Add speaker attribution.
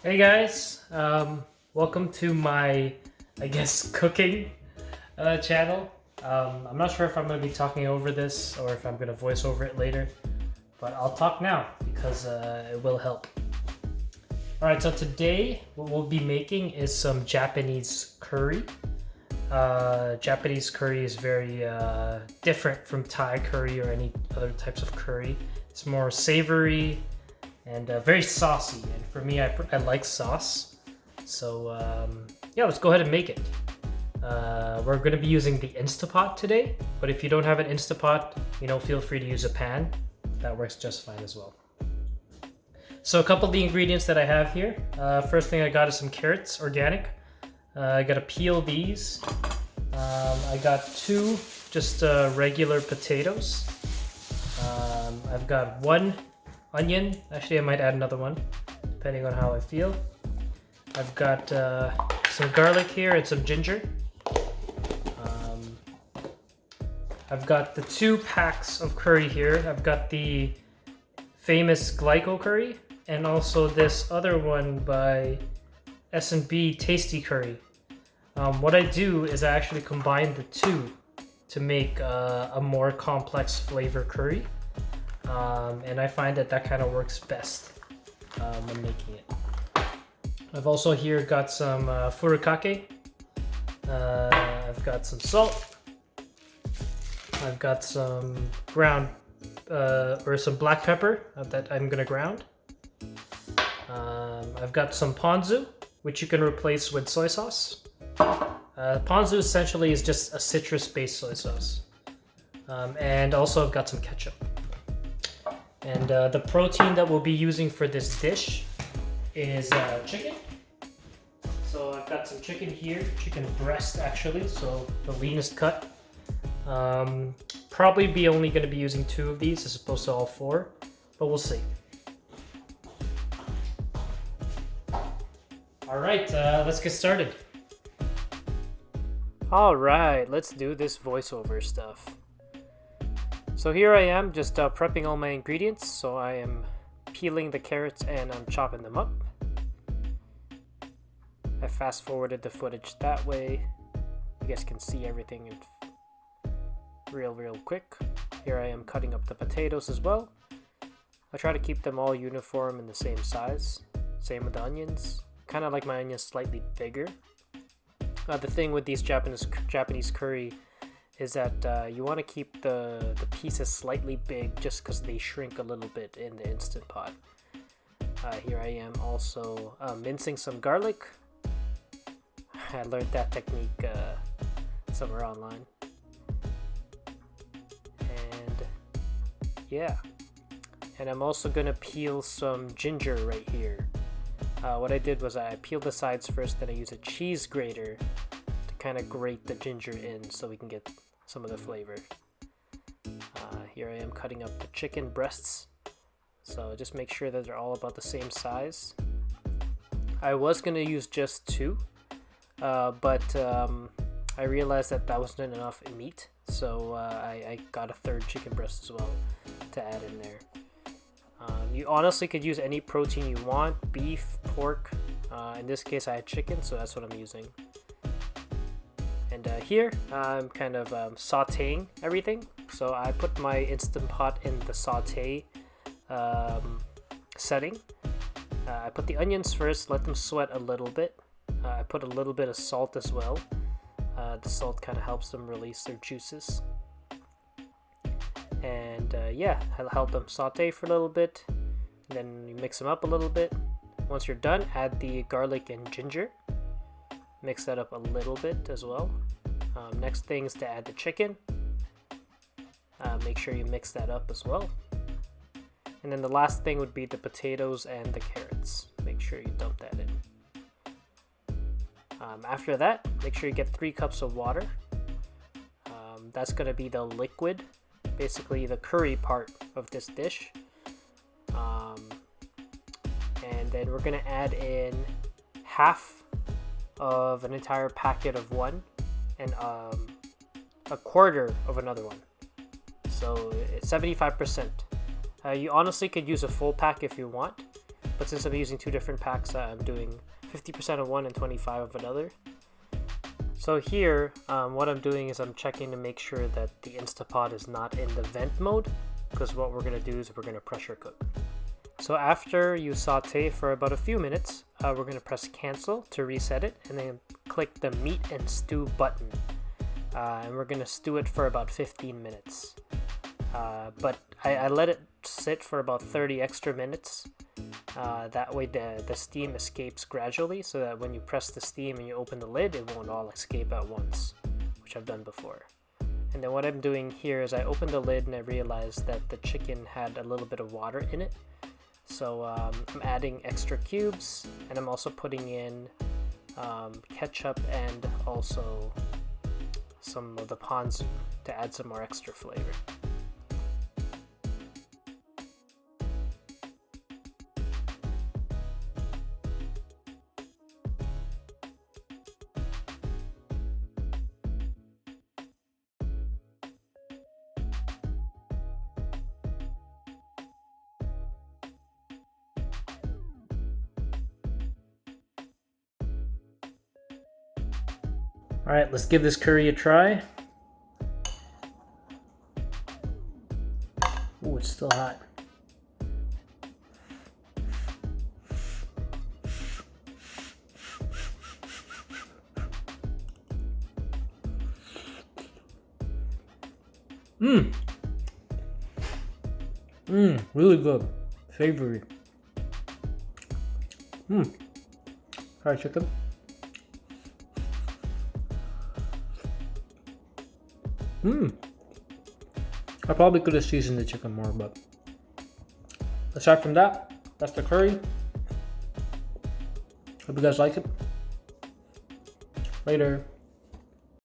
Speaker 1: Hey guys, welcome to my, I guess, cooking channel. I'm not sure if I'm going to be talking over this or if I'm going to voice over it later, but I'll talk now because it will help. Alright, so today what we'll be making is some Japanese curry. Japanese curry is very different from Thai curry or any other types of curry. It's more savory and very saucy, and for me, I like sauce. So yeah, let's go ahead and make it. We're going to be using the Instapot today, but if you don't have an Instapot, feel free to use a pan. That works just fine as well. So a couple of the ingredients that I have here. First thing I got is some carrots, organic. I got to peel these. I got two just regular potatoes. I've got one onion. Actually, I might add another one, depending on how I feel. I've got some garlic here and some ginger. I've got the 2 packs of curry here. I've got the famous Glyco curry and also this other one by S&B Tasty Curry. What I do is I actually combine the two to make a more complex flavor curry. And I find that kind of works best when making it. I've also here got some furikake. I've got some salt. I've got some ground or some black pepper that I'm gonna ground. I've got some ponzu, which you can replace with soy sauce. Ponzu essentially is just a citrus-based soy sauce. And also I've got some ketchup. And the protein that we'll be using for this dish is chicken. So I've got some chicken here, chicken breast actually, so the leanest cut. Probably be only going to be using 2 of these as opposed to all 4, but we'll see. Alright, let's get started. Alright, let's do this voiceover stuff. So here I am just prepping all my ingredients. So I am peeling the carrots and I'm chopping them up. I fast forwarded the footage that way. You guys can see everything real quick. Here I am cutting up the potatoes as well. I try to keep them all uniform in the same size. Same with the onions. Kind of like my onions slightly bigger. The thing with these Japanese curry is that you want to keep the pieces slightly big just because they shrink a little bit in the Instant Pot. Here I am also mincing some garlic. I learned that technique somewhere online. And yeah. And I'm also going to peel some ginger right here. What I did was I peeled the sides first, then I used a cheese grater to kind of grate the ginger in so we can get some of the flavor. Here I am cutting up the chicken breasts, so just make sure that they're all about the same size. I was going to use just 2, but I realized that wasn't enough meat, so I got a 3rd chicken breast as well to add in there. You honestly could use any protein you want, beef, pork. In this case I had chicken, so that's what I'm using. And here I'm kind of sauteing everything. So I put my Instant Pot in the saute setting. I put the onions first, let them sweat a little bit. I put a little bit of salt as well. The salt kind of helps them release their juices. And yeah, I'll help them saute for a little bit. Then you mix them up a little bit. Once you're done, add the garlic and ginger. Mix that up a little bit as well. Next thing is to add the chicken. Make sure you mix that up as well. And then the last thing would be the potatoes and the carrots. Make sure you dump that in. After that, make sure you get 3 cups of water. That's going to be the liquid, basically the curry part of this dish. And then we're going to add in half of an entire packet of one and a quarter of another one. So it's 75%. You honestly could use a full pack if you want. but since I'm using 2 different packs, I'm doing 50% of one and 25 of another. So here, what I'm doing is I'm checking to make sure that the Instapot is not in the vent mode, because what we're going to do is we're going to pressure cook. So after you saute for about a few minutes, we're going to press cancel to reset it, and then click the meat and stew button. And we're going to stew it for about 15 minutes. But I let it sit for about 30 extra minutes. That way the steam escapes gradually, so that when you press the steam and you open the lid, it won't all escape at once, which I've done before. And then what I'm doing here is I opened the lid and I realized that the chicken had a little bit of water in it. So I'm adding extra cubes, and I'm also putting in ketchup and also some of the ponzu to add some more extra flavor. All right, let's give this curry a try. Ooh, it's still hot. Really good. Savory. Fried chicken. I probably could have seasoned the chicken more, but aside from that, that's the curry. Hope you guys like it. Later.